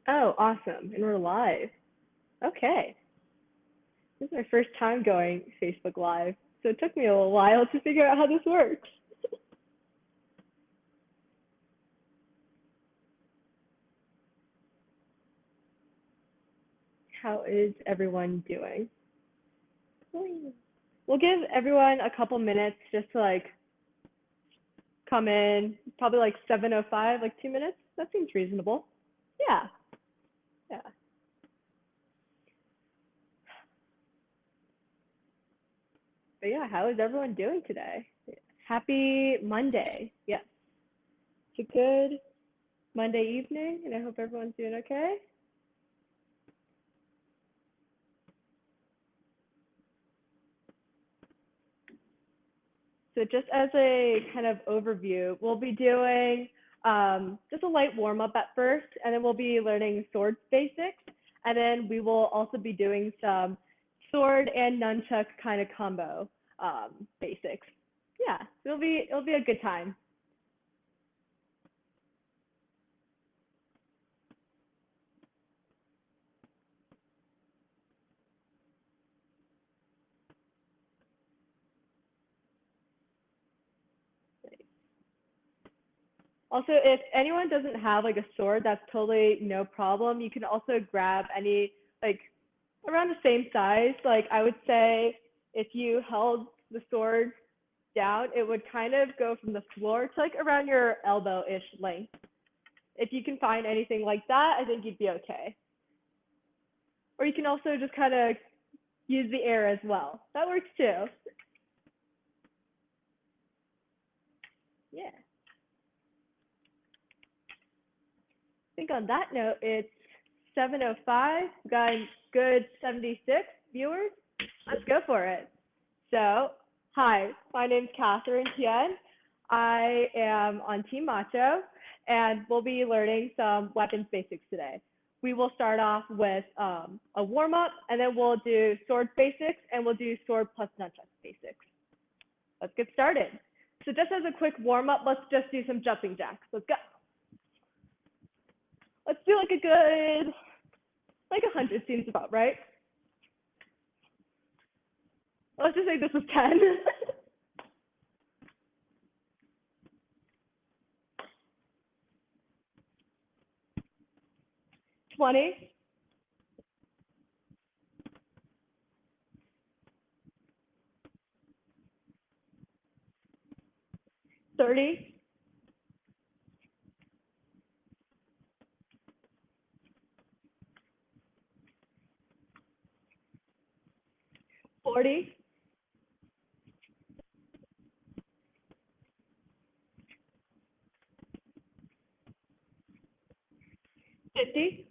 Oh, awesome. And we're live. Okay. This is my first time going Facebook Live, so it took me a little while to figure out how this works. How is everyone doing? We'll give everyone a couple minutes just to come in, probably like 7:05, like 2 minutes. That seems reasonable. Yeah, yeah. But yeah, how is everyone doing today? Happy Monday. Yes. It's a good Monday evening, and I hope everyone's doing okay. So just as a kind of overview, we'll be doing just a light warm up at first, and then we'll be learning sword basics, and then we will also be doing some sword and nunchuck kind of combo basics. Yeah, it'll be a good time. Also, if anyone doesn't have like a sword, that's totally no problem. You can also grab any like around the same size. Like I would say if you held the sword down, it would kind of go from the floor to like around your elbow-ish length. If you can find anything like that, I think you'd be okay. Or you can also just kind of use the air as well. That works too. Yeah. I think on that note, it's 7:05. We've got a good 76 viewers. Let's go for it. So, hi, my name's Kathryn Tian. I am on Team Macho, and we'll be learning some weapons basics today. We will start off with a warm-up, and then we'll do sword basics, and we'll do sword plus nunchuck basics. Let's get started. So just as a quick warm-up, let's just do some jumping jacks. Let's go. Let's do like a good, like 100 seems about right. Let's just say this was 10. 20. 30. 40. 50.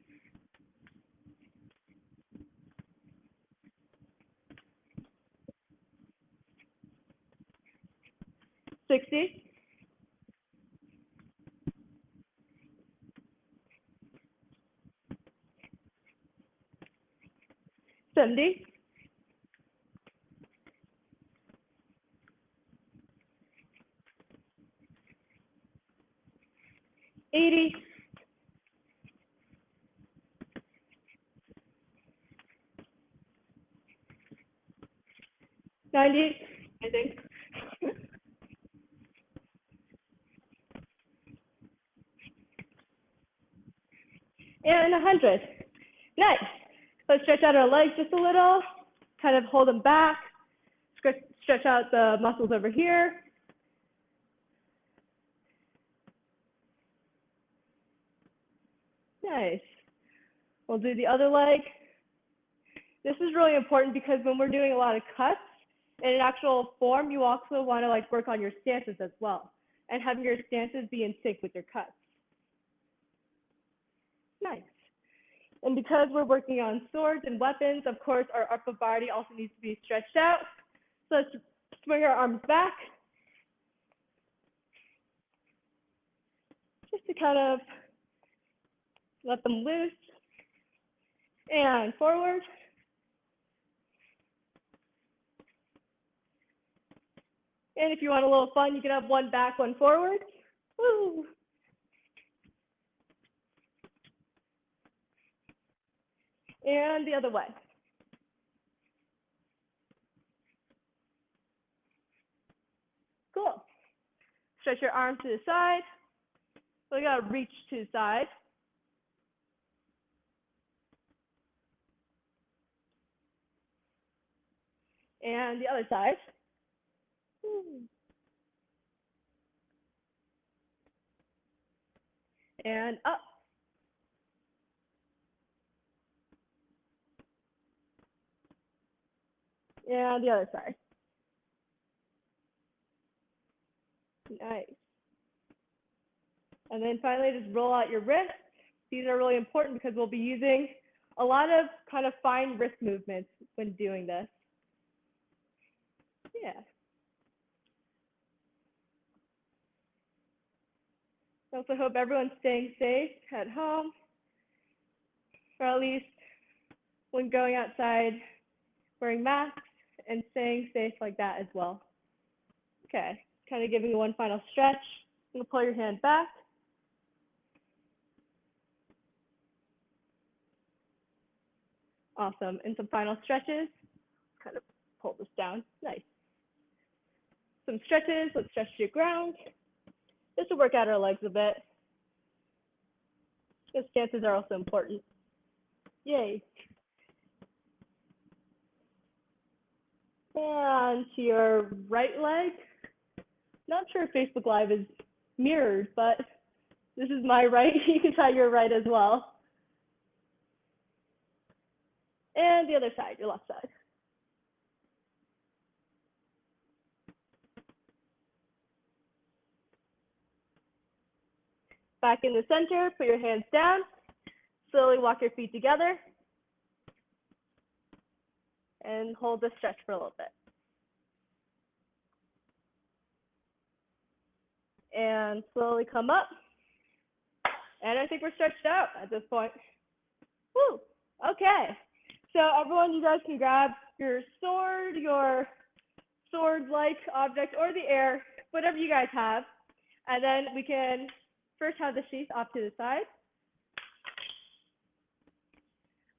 60. 70. 80. 90, I think. And 100. Nice. Let's stretch out our legs just a little, kind of hold them back, stretch out the muscles over here. Nice. We'll do the other leg. This is really important because when we're doing a lot of cuts in an actual form, you also want to work on your stances as well and having your stances be in sync with your cuts. Nice. And because we're working on swords and weapons, of course, our upper body also needs to be stretched out. So let's swing our arms back. Just to kind of let them loose. And forward. And if you want a little fun, you can have one back, one forward. Woo! And the other way. Cool. Stretch your arm to the side. So you gotta reach to the side. And the other side. And up. And the other side. Nice. And then finally, just roll out your wrists. These are really important because we'll be using a lot of kind of fine wrist movements when doing this. Yeah. I also hope everyone's staying safe at home, or at least when going outside, wearing masks and staying safe like that as well. Okay, kind of giving you one final stretch. I'm gonna pull your hand back. Awesome, and some final stretches. Kind of pull this down, nice. Some stretches, let's stretch to the ground. This will work out our legs a bit. The stances are also important. Yay. And to your right leg. Not sure if Facebook Live is mirrored, but this is my right. You can try your right as well. And the other side, your left side. Back in the center, put your hands down. Slowly walk your feet together. And hold the stretch for a little bit. And slowly come up. And I think we're stretched out at this point. Woo, okay. So everyone, you guys can grab your sword, your sword-like object, or the air, whatever you guys have. And then we can first have the sheath off to the side.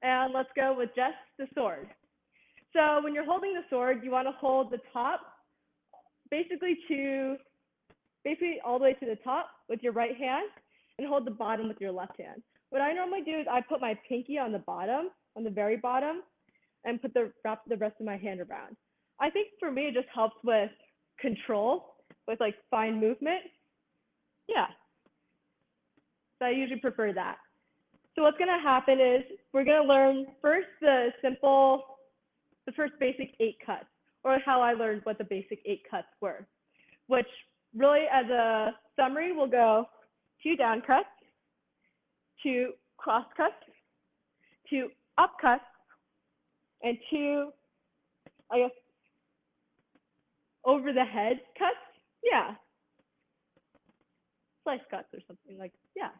And let's go with just the sword. So when you're holding the sword, you want to hold the top basically all the way to the top with your right hand and hold the bottom with your left hand. What I normally do is I put my pinky on the bottom, on the very bottom, and wrap the rest of my hand around. I think for me, it just helps with control, with like fine movement. Yeah. So I usually prefer that. So what's gonna happen is we're gonna learn first the first basic 8 cuts, or how I learned what the basic 8 cuts were, which really as a summary will go 2 down cuts, 2 cross cuts, 2 up cuts, and 2, I guess, over the head cuts. Yeah. Slice cuts or something like, yeah.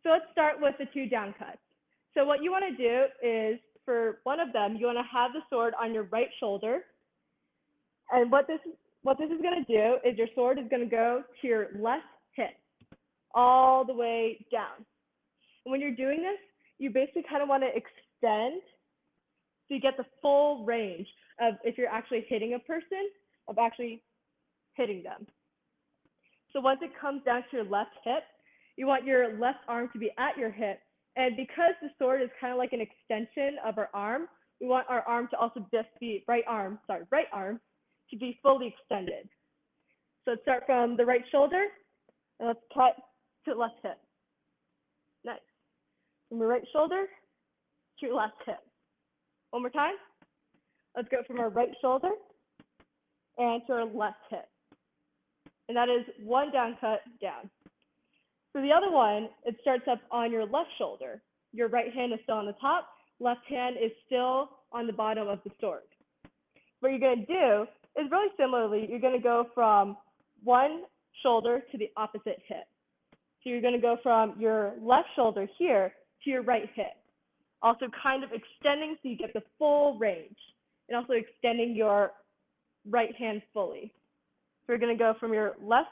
So let's start with the 2 down cuts. So what you want to do is, for one of them, you want to have the sword on your right shoulder. And what this is going to do is your sword is going to go to your left hip, all the way down. And when you're doing this, you basically kind of want to extend so you get the full range of, if you're actually hitting a person, of actually hitting them. So once it comes down to your left hip, you want your left arm to be at your hip. And because the sword is kind of like an extension of our arm, we want our arm to also just be, right arm to be fully extended. So let's start from the right shoulder, and let's cut to the left hip. Nice. From your right shoulder to your left hip. One more time. Let's go from our right shoulder and to our left hip. And that is 1 down cut down. So the other one, it starts up on your left shoulder. Your right hand is still on the top, left hand is still on the bottom of the sword. What you're going to do is really similarly, you're going to go from one shoulder to the opposite hip. So you're going to go from your left shoulder here to your right hip. Also kind of extending so you get the full range, and also extending your right hand fully. So we're going to go from your left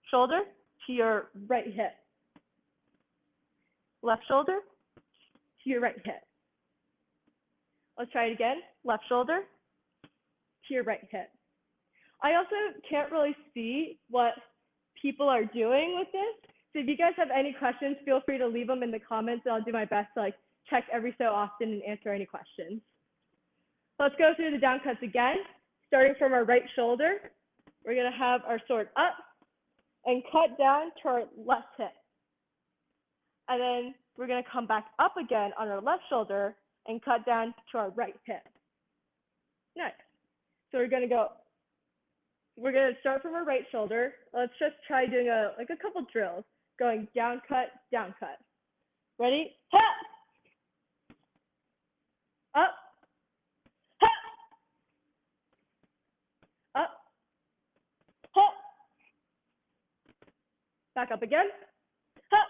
shoulder to your right hip. Left shoulder to your right hip. Let's try it again. Left shoulder to your right hip. I also can't really see what people are doing with this. So if you guys have any questions, feel free to leave them in the comments, and I'll do my best to like check every so often and answer any questions. Let's go through the down cuts again. Starting from our right shoulder, we're gonna have our sword up and cut down to our left hip. And then we're gonna come back up again on our left shoulder and cut down to our right hip. Nice. So we're gonna start from our right shoulder. Let's just try doing a couple drills, going down cut, down cut. Ready? Ha! Up, ha! Up, ha! Back up again, ha!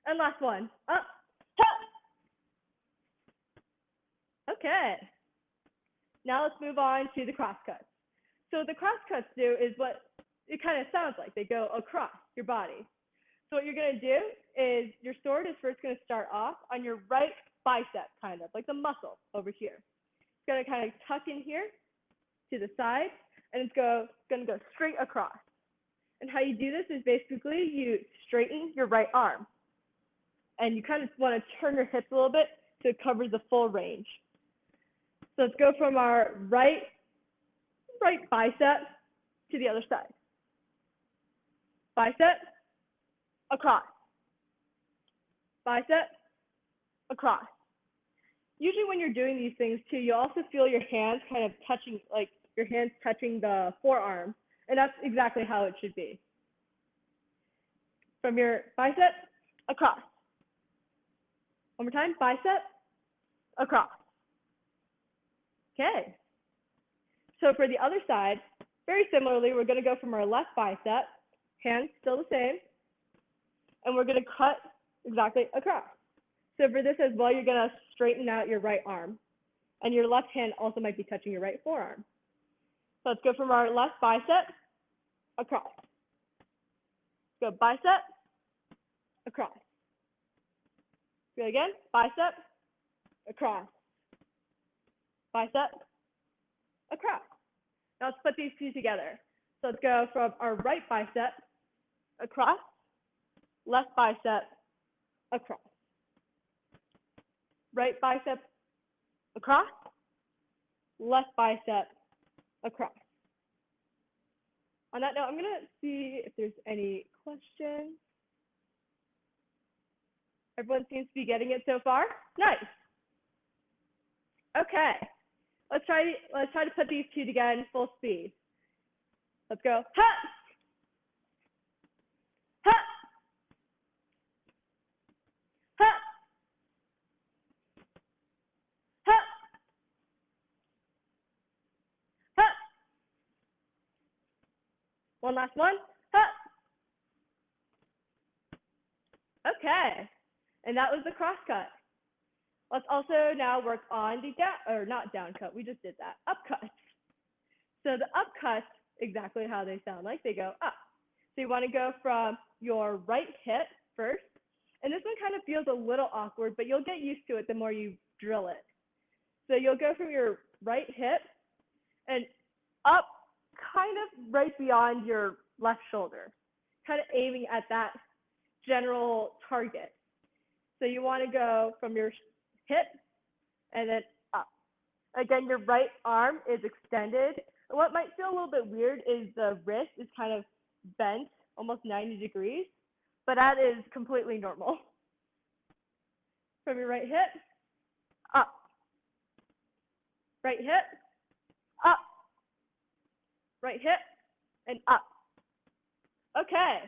And last one, up, ha! Okay. Now let's move on to the cross cuts. So what the cross cuts do is what it kind of sounds like. They go across your body. So what you're going to do is your sword is first going to start off on your right bicep, kind of like the muscle over here. It's going to kind of tuck in here to the side, and it's going to go straight across. And how you do this is basically you straighten your right arm, and you kind of want to turn your hips a little bit so it covers the full range. So let's go from our right bicep to the other side. Bicep, across. Bicep, across. Usually when you're doing these things too, you also feel your hands kind of touching, like your hands touching the forearm, and that's exactly how it should be. From your bicep, across. One more time, bicep, across. Okay. So for the other side, very similarly, we're going to go from our left bicep, hands still the same, and we're going to cut exactly across. So for this as well, you're going to straighten out your right arm, and your left hand also might be touching your right forearm. So let's go from our left bicep, across. Go bicep, across. Go again, bicep, across. Bicep, across. Now let's put these two together. So let's go from our right bicep, across, left bicep, across. Right bicep, across, left bicep, across. On that note, I'm going to see if there's any questions. Everyone seems to be getting it so far. Nice. Okay. Let's try to put these two together in full speed. Let's go. Ha! Ha! Ha! Ha! Ha! One last one. Ha! Okay. And that was the cross cut. Let's also now work on the not down cut. We just did that. Up cuts. So the up cuts, exactly how they sound like. They go up. So you want to go from your right hip first. And this one kind of feels a little awkward, but you'll get used to it the more you drill it. So you'll go from your right hip and up kind of right beyond your left shoulder, kind of aiming at that general target. So you want to go from your hip and then up. Again, your right arm is extended. What might feel a little bit weird is the wrist is kind of bent, almost 90 degrees, but that is completely normal. From your right hip, up. Right hip, up. Right hip, and up. Okay,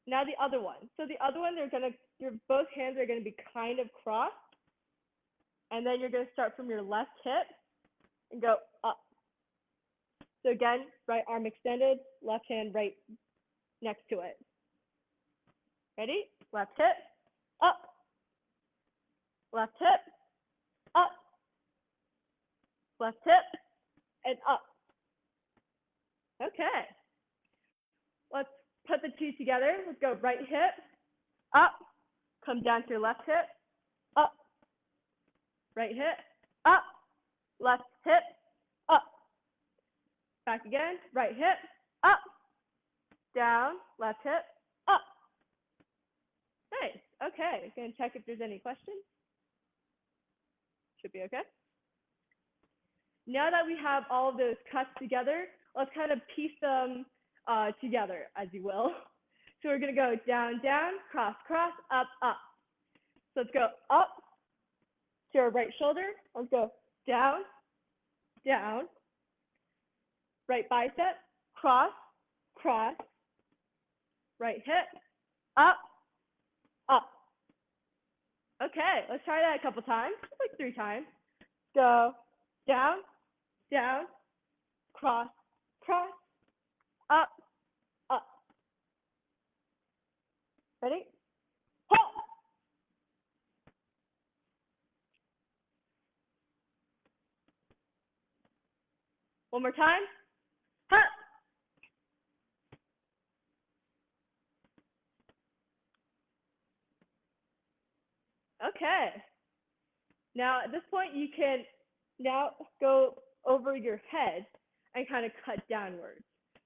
now the other one. So the other one, your both hands are gonna be kind of crossed, and then you're gonna start from your left hip and go up. So again, right arm extended, left hand right next to it. Ready? Left hip, up. Left hip, up. Left hip, and up. Okay. Let's put the two together. Let's go right hip, up. Come down to your left hip, up. right hip, up, left hip, up. Back again, right hip, up, down, left hip, up. Nice. Okay, gonna check if there's any questions. Should be okay. Now that we have all of those cuts together, let's kind of piece them together, as you will. So we're gonna go down, down, cross, cross, up, up. So let's go up to our right shoulder. Let's go down, down, right bicep, cross, cross, right hip, up, up. Okay, let's try that a couple times, like 3 times. Go down, down, cross, cross, up, up. Ready? Hop. One more time. Hop. Okay. Now at this point, you can now go over your head and kind of cut downwards.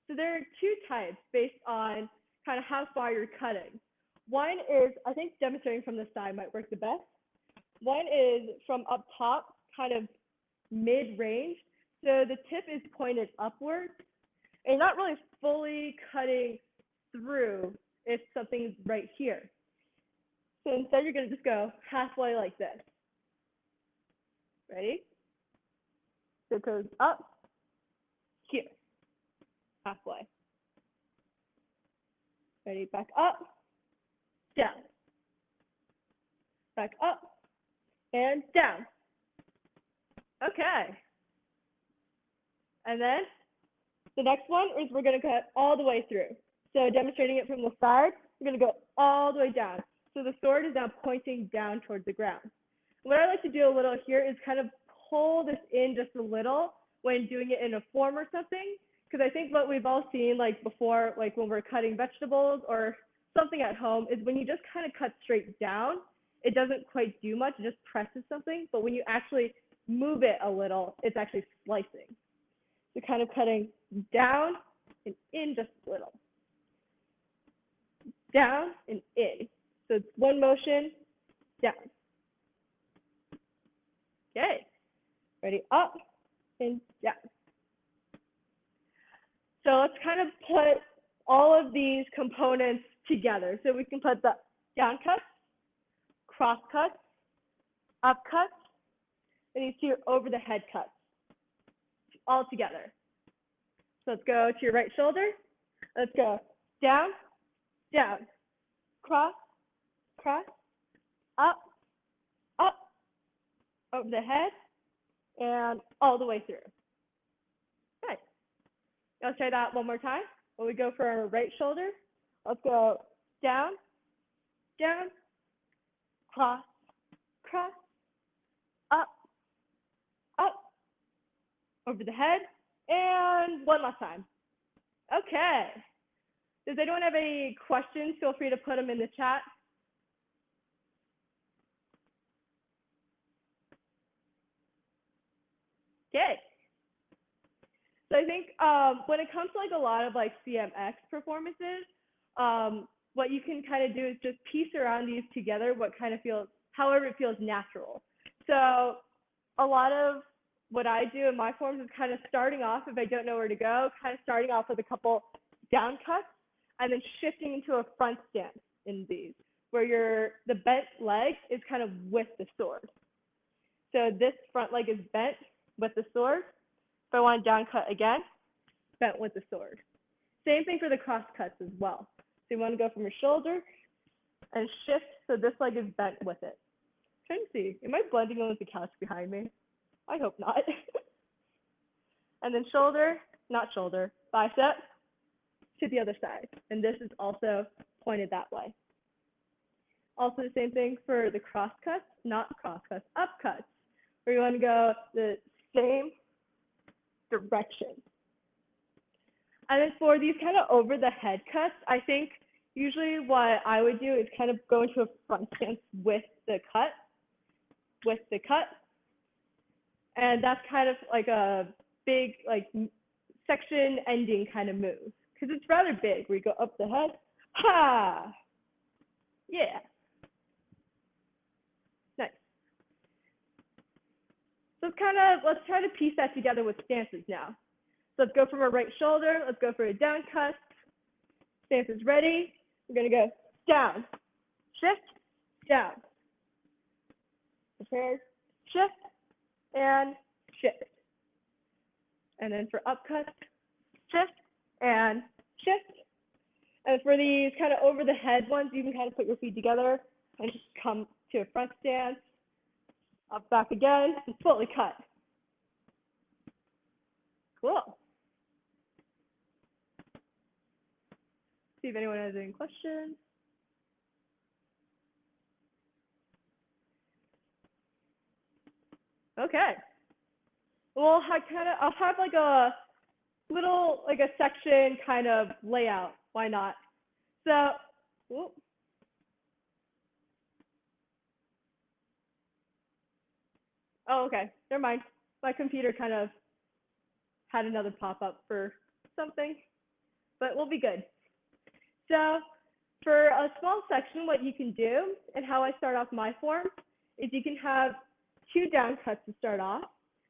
So there are 2 types based on kind of how far you're cutting. One is, I think demonstrating from the side might work the best. One is from up top, kind of mid-range. So the tip is pointed upwards and not really fully cutting through if something's right here. So instead, you're going to just go halfway like this. Ready? So it goes up, here, halfway. Ready? Back up, down. Back up, and down. Okay. And then the next one is we're going to cut all the way through. So demonstrating it from the side, we're going to go all the way down. So the sword is now pointing down towards the ground. What I like to do a little here is kind of pull this in just a little when doing it in a form or something, because I think what we've all seen like before, like when we're cutting vegetables or something at home, is when you just kind of cut straight down, it doesn't quite do much, it just presses something, but when you actually move it a little, it's actually slicing. So kind of cutting down and in just a little. Down and in. So it's one motion, down. Okay, ready, up and down. So let's kind of put all of these components together. So we can put the down cuts, cross cuts, up cuts, and these 2 over the head cuts, all together. So let's go to your right shoulder. Let's go down, down, cross, cross, up, up, over the head, and all the way through. Good. Let's try that one more time. When we go for our right shoulder, let's go down, down, cross, cross, up, up, over the head, and one last time. Okay. Does anyone have any questions? Feel free to put them in the chat. Okay. So I think when it comes to like a lot of like CMX performances, what you can kind of do is just piece around these together, what kind of feels, however it feels natural. So a lot of what I do in my forms is kind of starting off, if I don't know where to go, kind of starting off with a couple down cuts and then shifting into a front stance in these, where the bent leg is kind of with the sword. So this front leg is bent with the sword. If I want to down cut again, bent with the sword. Same thing for the cross cuts as well. So you want to go from your shoulder and shift so this leg is bent with it. Trying to see, am I blending in with the couch behind me? I hope not. And then shoulder, not shoulder, bicep to the other side. And this is also pointed that way. Also the same thing for the cross cuts, not cross cuts, up cuts, where you want to go the same direction. And then for these kind of over the head cuts, I think usually what I would do is kind of go into a front stance with the cut, And that's kind of like a big like section ending kind of move because it's rather big. We go up the head, ha, yeah, nice. So let's try to piece that together with stances now. So let's go from our right shoulder. Let's go for a down cut. Stance is ready. We're gonna go down, shift, down, prepared, shift, and shift. And then for upcut, shift and shift. And for these kind of over the head ones, you can kind of put your feet together and just come to a front stance, up, back again, and fully cut. Cool. See if anyone has any questions. Okay. Well, I'll have like a little, like a section kind of layout. Why not? So, whoop. Oh, okay. Never mind. My computer kind of had another pop-up for something, but we'll be good. So for a small section, what you can do and how I start off my form is you can have 2 down cuts to start off.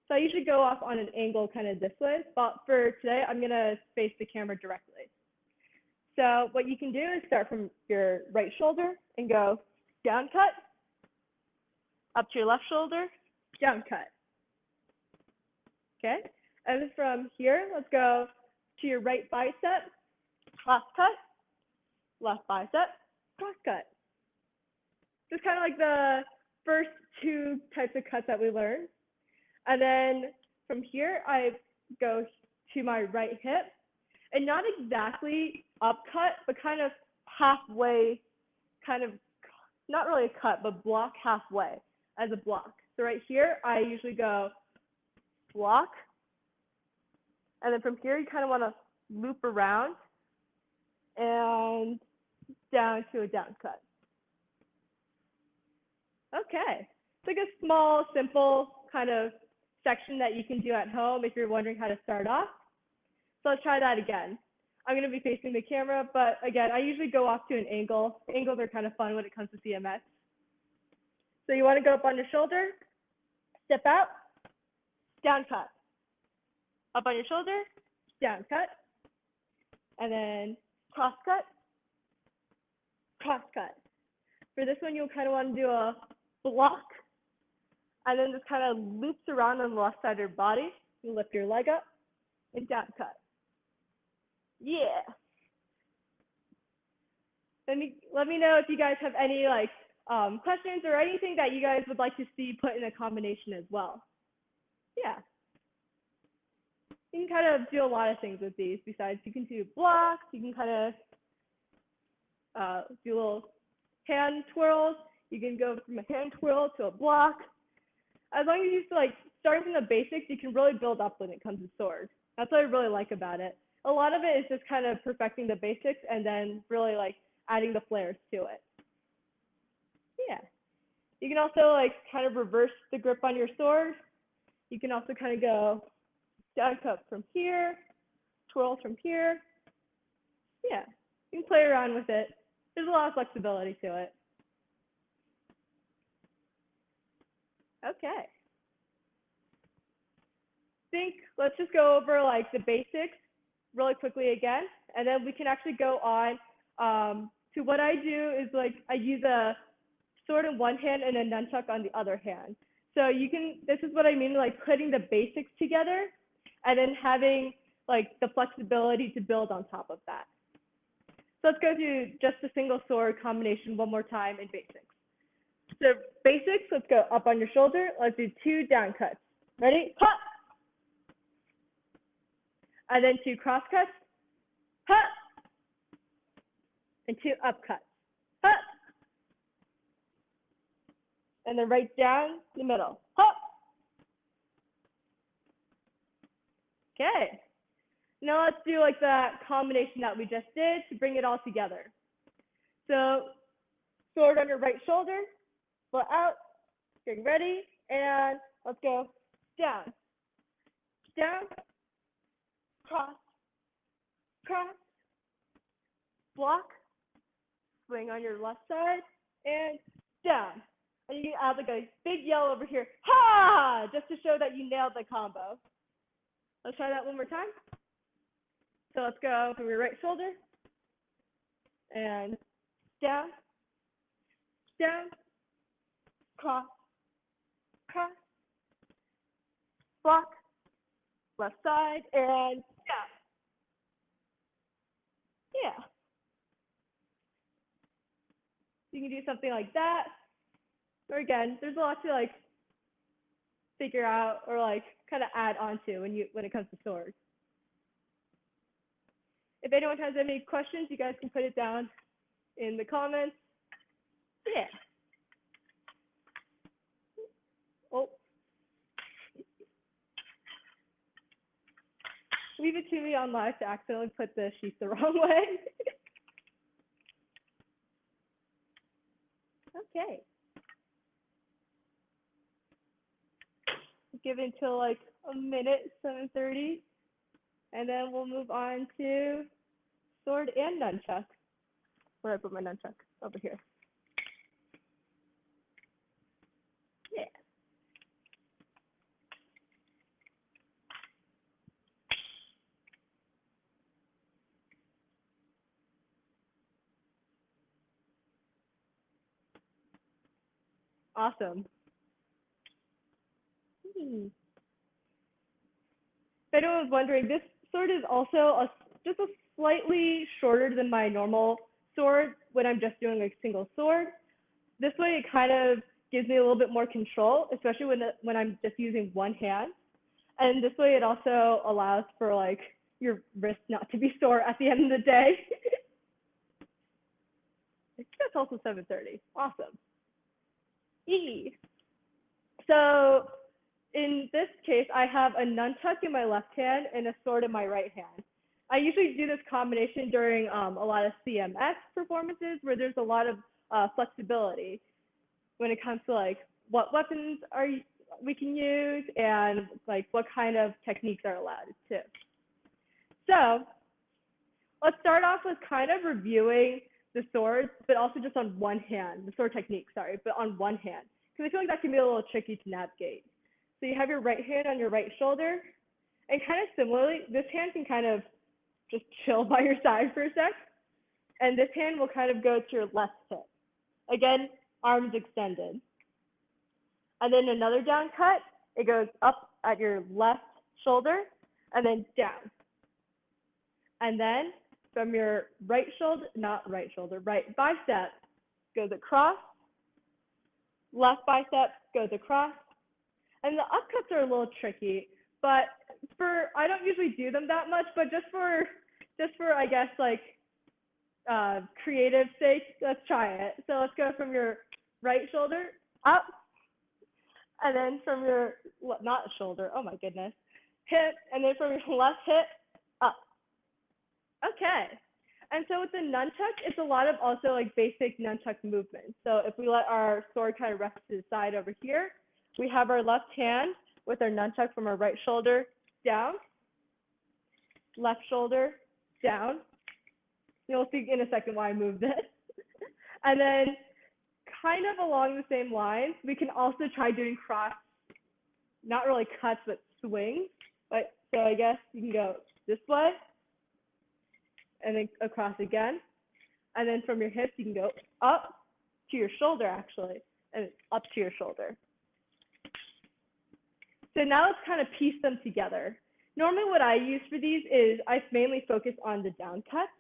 So I usually go off on an angle kind of this way, but for today, I'm gonna face the camera directly. So what you can do is start from your right shoulder and go down cut, up to your left shoulder, down cut. Okay, and then from here, let's go to your right bicep, cross cut, left bicep, cross cut. Just kind of like the first 2 types of cuts that we learned. And then from here, I go to my right hip, and not exactly up cut, but kind of halfway, kind of, not really a cut, but block halfway as a block. So right here, I usually go block, and then from here, you kind of want to loop around and down to a down cut. Okay, it's like a small, simple kind of section that you can do at home if you're wondering how to start off. So let's try that again. I'm going to be facing the camera, but again, I usually go off to an angle. Angles are kind of fun when it comes to CMS. So you want to go up on your shoulder, step out, down cut. Up on your shoulder, down cut, and then cross cut, cross cut. For this one, you'll kind of want to do a block, and then just kind of loops around on the left side of your body. You lift your leg up and down cut. Yeah. Let me know if you guys have any like questions or anything that you guys would like to see put in a combination as well. Yeah. You can kind of do a lot of things with these. Besides, you can do blocks. You can kind of do little hand twirls. You can go from a hand twirl to a block. As long as you start from the basics, you can really build up when it comes to swords. That's what I really like about it. A lot of it is just kind of perfecting the basics and then really like adding the flares to it. Yeah. You can also like kind of reverse the grip on your sword. You can also kind of go down cut from here, twirl from here. Yeah, you can play around with it. There's a lot of flexibility to it. Okay. Let's just go over like the basics really quickly again, and then we can actually go on to what I do is like I use a sword in one hand and a nunchuck on the other hand. So this is what I mean, like putting the basics together and then having like the flexibility to build on top of that. So let's go through just a single sword combination one more time in basics. So basics, let's go up on your shoulder. Let's do 2 down cuts. Ready? Hop! And then 2 cross cuts. Hop! And 2 up cuts. Hop! And then right down the middle. Hop! Okay. Now let's do like that combination that we just did to bring it all together. So sword on your right shoulder, foot out, getting ready, and let's go down, down, cross, cross, block, swing on your left side, and down. And you can add like a big yell over here, ha! Just to show that you nailed the combo. Let's try that one more time. So let's go from your right shoulder, and down, down, cross, cross, block, left side, and down. Yeah. You can do something like that. Or again, there's a lot to like figure out or like kind of add onto when it comes to swords. If anyone has any questions, you guys can put it down in the comments. Yeah. Oh. Leave it to me on live to accidentally put the sheath the wrong way. Okay. Give it until like a minute, 7:30, and then we'll move on to sword and nunchuck. Where I put my nunchuck? Over here. Yeah. Awesome. If anyone was wondering, this sword is also just a slightly shorter than my normal sword when I'm just doing a single sword. This way it kind of gives me a little bit more control, especially when I'm just using one hand. And this way it also allows for like your wrist not to be sore at the end of the day. That's also 7:30. Awesome. So in this case, I have a nunchuck in my left hand and a sword in my right hand. I usually do this combination during a lot of CMS performances where there's a lot of flexibility when it comes to like what weapons we can use and like what kind of techniques are allowed too. So let's start off with kind of reviewing the swords, but also just on one hand, the sword technique, sorry, but on one hand, because I feel like that can be a little tricky to navigate. So you have your right hand on your right shoulder, and kind of similarly, this hand can kind of just chill by your side for a sec, and this hand will kind of go to your left hip. Again, arms extended. And then another down cut, it goes up at your left shoulder, and then down. And then from your right shoulder, right bicep goes across, left bicep goes across, and the upcuts are a little tricky, but I don't usually do them that much, but just for I guess like creative sake, let's try it. So let's go from your right shoulder up, and then from your not shoulder, oh my goodness, hip, and then from your left hip up. Okay. And so with the nunchuck, it's a lot of also like basic nunchuck movements. So if we let our sword kind of rest to the side over here, we have our left hand with our nunchuck from our right shoulder down, left shoulder down. You'll see in a second why I moved this. And then kind of along the same lines, we can also try doing cross, not really cuts, but swings. But so I guess you can go this way, and then across again. And then from your hips, you can go up to your shoulder, actually, and up to your shoulder. So now let's kind of piece them together. Normally what I use for these is I mainly focus on the down cuts.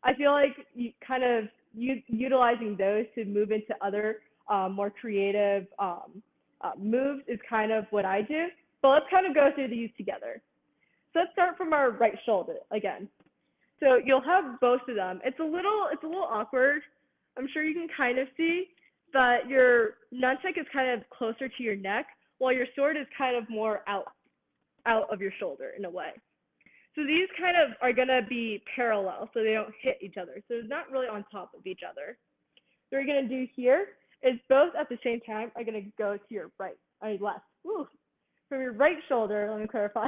I feel like you kind of utilizing those to move into other more creative moves is kind of what I do. But let's kind of go through these together. So let's start from our right shoulder again. So you'll have both of them. It's a little awkward. I'm sure you can kind of see, but your nunchuck is kind of closer to your neck, while your sword is kind of more out of your shoulder in a way. So these kind of are gonna be parallel, so they don't hit each other. So it's not really on top of each other. What we're gonna do here is both at the same time are gonna go to your right, or left. Woo. from your right shoulder, let me clarify,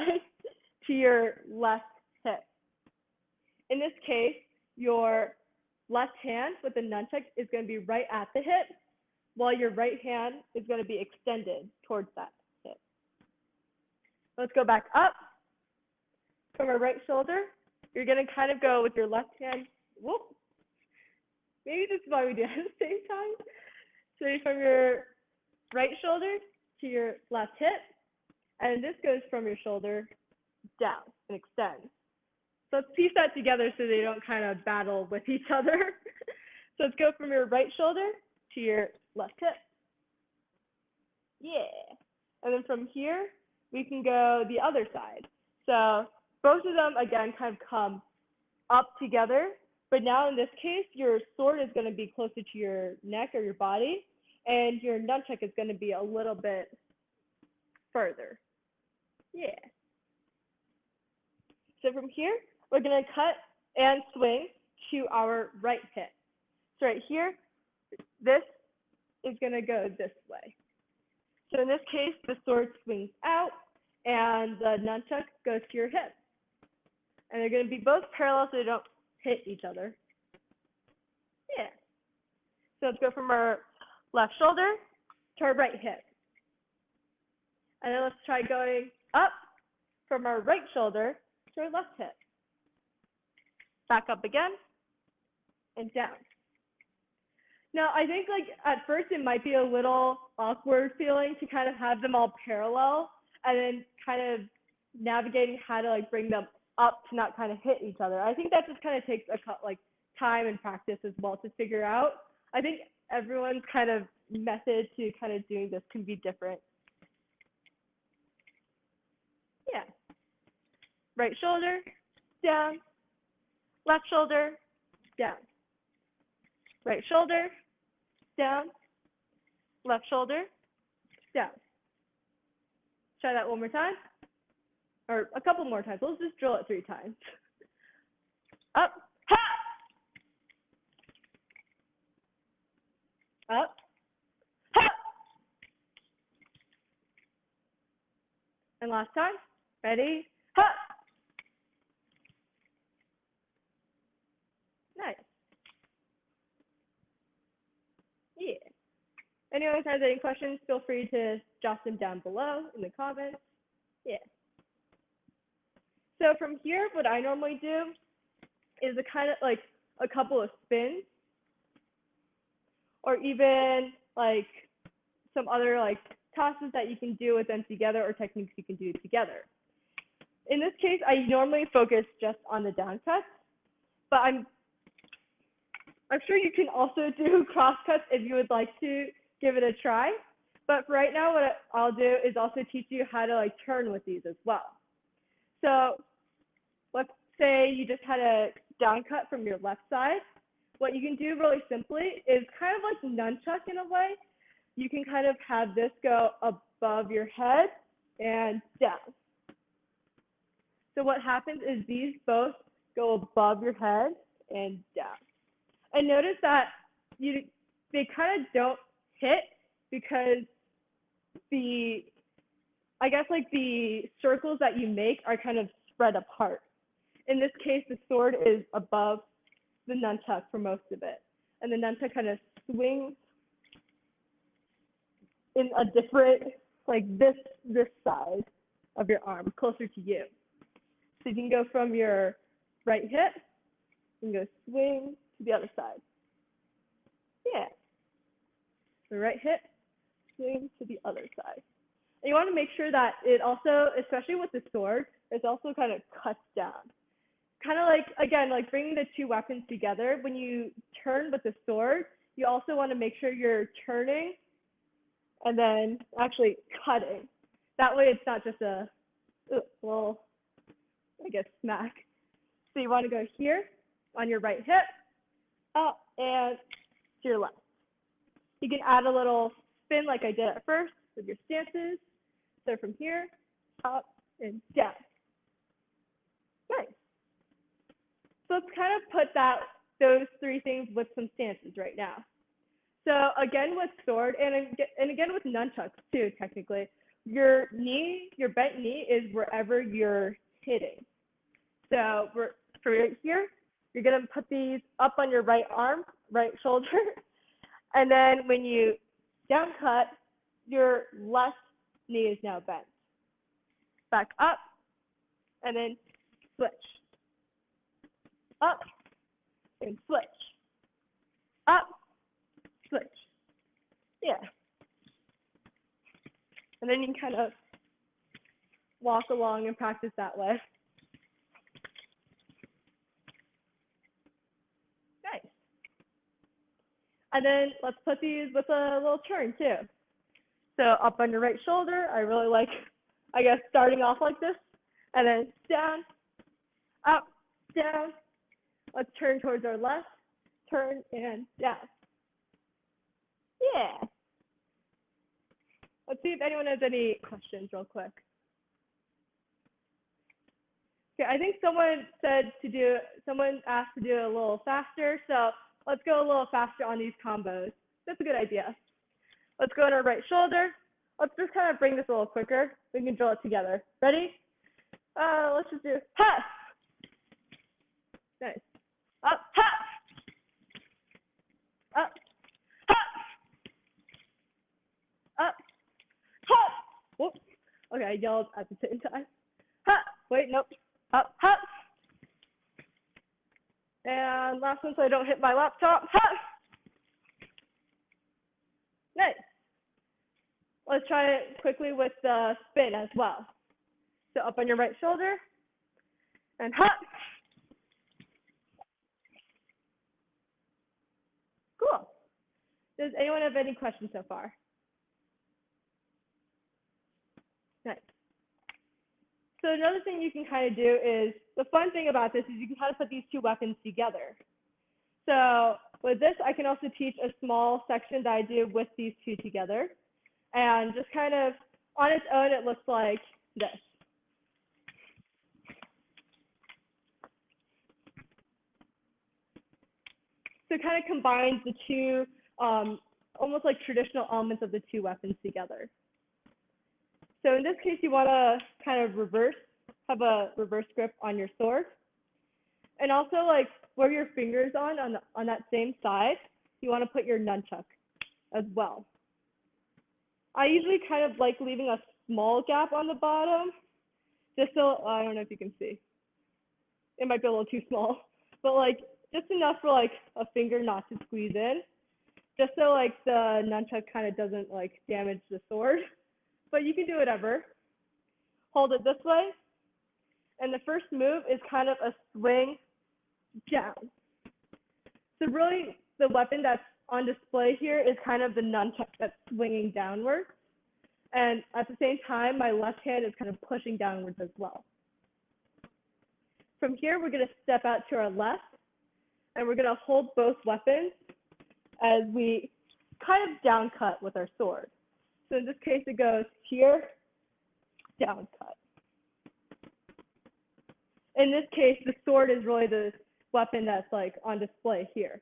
to your left hip. In this case, your left hand with the nunchuck is going to be right at the hip, while your right hand is going to be extended towards that hip. Let's go back up. From our right shoulder, you're going to kind of go with your left hand. Whoop. Maybe this is why we do it at the same time. So from your right shoulder to your left hip, and this goes from your shoulder down and extends. So let's piece that together so they don't kind of battle with each other. So let's go from your right shoulder to your left hip. Yeah. And then from here, we can go the other side. So both of them, again, kind of come up together. But now in this case, your sword is going to be closer to your neck or your body, and your nunchuck is going to be a little bit further. Yeah. So from here, we're going to cut and swing to our right hip. So right here, this is going to go this way. So in this case, the sword swings out, and the nunchuck goes to your hip. And they're going to be both parallel so they don't hit each other. Yeah. So let's go from our left shoulder to our right hip. And then let's try going up from our right shoulder to our left hip. Back up again and down. Now, I think like at first it might be a little awkward feeling to kind of have them all parallel and then kind of navigating how to like bring them up to not kind of hit each other. I think that just kind of takes like time and practice as well to figure out. I think everyone's kind of method to kind of doing this can be different. Yeah. Right shoulder, down. Left shoulder, down. Right shoulder, down. Left shoulder, down. Try that one more time. Or a couple more times. Let's just drill it 3 times. Up, ha! Up, ha! And last time. Ready? Ha! Nice. Yeah. Anyone has any questions, feel free to jot them down below in the comments. Yeah. So from here, what I normally do is a kind of like a couple of spins, or even like some other like tosses that you can do with them together, or techniques you can do together. In this case, I normally focus just on the down cuts, but I'm sure you can also do cross cuts if you would like to give it a try. But for right now, what I'll do is also teach you how to like turn with these as well. So let's say you just had a down cut from your left side. What you can do really simply is kind of like nunchuck in a way. You can kind of have this go above your head and down. So what happens is these both go above your head and down. And notice that they kind of don't hit because I guess like the circles that you make are kind of spread apart. In this case, the sword is above the nunchuck for most of it. And the nunchuck kind of swings in a different, like this side of your arm, closer to you. So you can go from your right hip, you can go swing to the other side. Yeah. The right hip, swing to the other side. And you want to make sure that it also, especially with the sword, it's also kind of cuts down. Kind of like, again, like bringing the 2 weapons together. When you turn with the sword, you also want to make sure you're turning and then actually cutting. That way it's not just a little, I guess, smack. So you want to go here on your right hip, up and to your left. You can add a little spin like I did at first with your stances. So from here, up and down. Nice. So let's kind of put those 3 things with some stances right now. So again with sword, and again with nunchucks too, technically, your knee, your bent knee is wherever you're hitting. So for right here, you're going to put these up on your right arm, right shoulder. And then when you down cut, your left knee is now bent. Back up, and then switch. Up, and switch. Up, switch. Yeah. And then you can kind of walk along and practice that way. Nice. And then let's put these with a little turn too. So up on your right shoulder, I really like, I guess, starting off like this. And then down, up, down. Let's turn towards our left, turn, and down. Yeah. Let's see if anyone has any questions real quick. Okay, I think someone asked to do it a little faster, so let's go a little faster on these combos. That's a good idea. Let's go on our right shoulder. Let's just kind of bring this a little quicker. We can drill it together. Ready? Let's just do ha. Nice. Up, ha. Up, ha. Up, ha. Whoops. Okay, I yelled at the same time. Ha. Wait, nope. Up, ha. And last one so I don't hit my laptop. Ha. Nice. Let's try it quickly with the spin as well. So up on your right shoulder, and hop. Cool. Does anyone have any questions so far? Nice. So another thing you can kind of do is, the fun thing about this is you can kind of put these two weapons together. So with this, I can also teach a small section that I do with these two together. And just kind of, on its own, it looks like this. So it kind of combines the two, almost like traditional elements of the two weapons together. So in this case, you want to kind of have a reverse grip on your sword. And also, like, where your finger's on that same side, you want to put your nunchuck as well. I usually kind of like leaving a small gap on the bottom, just so, I don't know if you can see. It might be a little too small, but like just enough for like a finger not to squeeze in, just so like the nunchuck kind of doesn't like damage the sword. But you can do whatever. Hold it this way, and the first move is kind of a swing down. So really, the weapon that's on display here is kind of the nunchuck that's swinging downwards. And at the same time, my left hand is kind of pushing downwards as well. From here, we're going to step out to our left, and we're going to hold both weapons as we kind of down cut with our sword. So in this case, it goes here, down cut. In this case, the sword is really the weapon that's like on display here.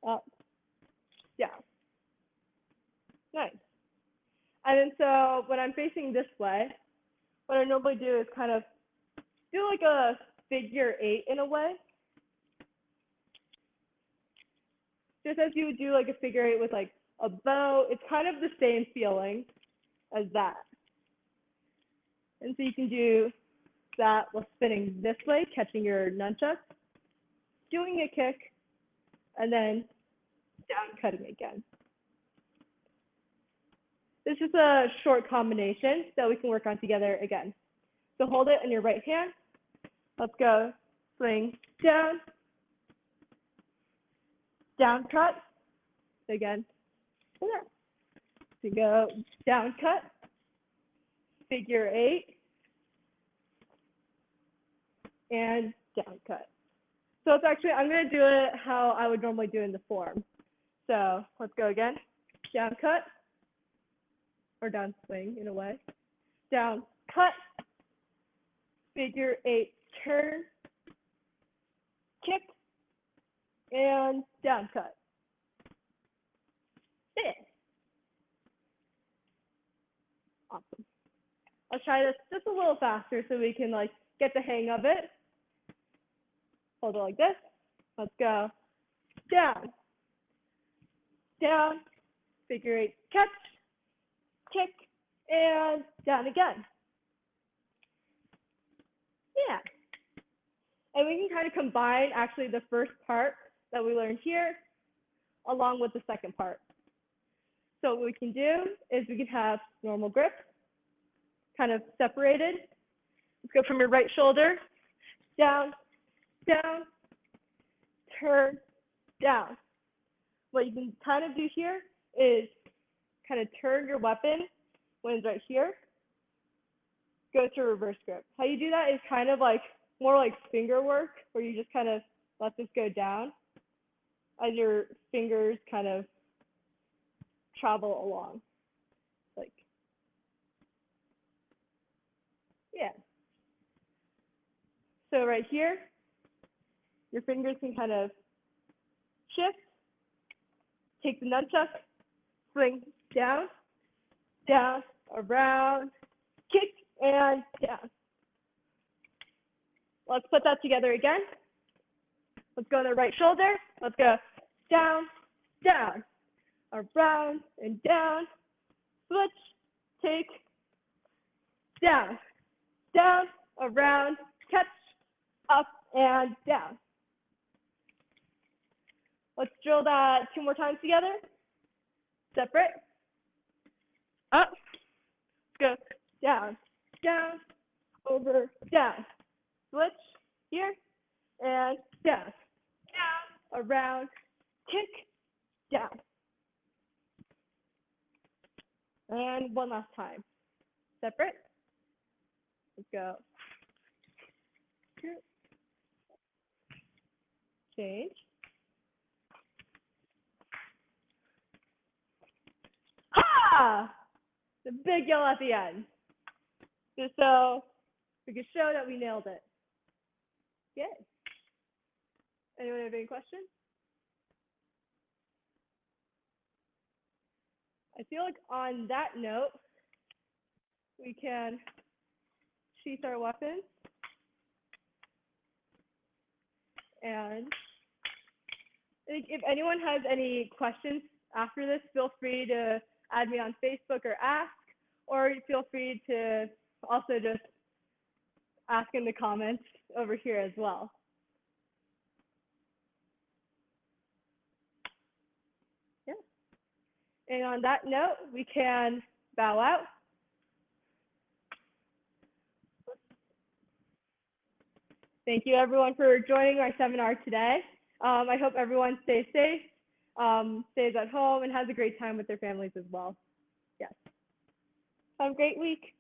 Up, down. Nice. And then so when I'm facing this way, what I normally do is kind of do like a figure 8 in a way. Just as you would do like a figure 8 with like a bow, it's kind of the same feeling as that. And so you can do that while spinning this way, catching your nunchuck, doing a kick, and then down cutting again. This is a short combination that we can work on together again. So hold it in your right hand. Let's go swing down, down cut, again. So go down cut, figure 8, and down cut. So it's actually, I'm going to do it how I would normally do in the form. So let's go again. Down cut, or down swing in a way. Down cut, figure 8 turn, kick, and down cut. Yeah. Awesome. I'll try this just a little faster so we can like get the hang of it. Hold it like this. Let's go. Down, down, figure eight, catch, kick, and down again. Yeah. And we can kind of combine actually the first part that we learned here along with the second part. So what we can do is we can have normal grip, kind of separated. Let's go from your right shoulder, down, down, turn, down. What you can kind of do here is kind of turn your weapon when it's right here, go to reverse grip. How you do that is kind of like more like finger work, where you just kind of let this go down as your fingers kind of travel along. Like, yeah. So right here, your fingers can kind of shift, take the nunchuck, swing down, down, around, kick, and down. Let's put that together again. Let's go to the right shoulder. Let's go down, down, around, and down. Switch, take, down, down, around, catch, up, and down. Let's drill that 2 more times together. Separate. Up. Let's go down, down, over, down. Switch here, and down, down, around, kick, down. And one last time. Separate. Let's go. Change. Ha! The big yell at the end. Just so we can show that we nailed it. Good. Anyone have any questions? I feel like on that note, we can sheath our weapons. And if anyone has any questions after this, feel free to add me on Facebook or ask, or feel free to also just ask in the comments over here as well. Yeah. And on that note, we can bow out. Thank you everyone for joining our seminar today. I hope everyone stays safe, stays at home, and has a great time with their families as well. Yes. Have a great week.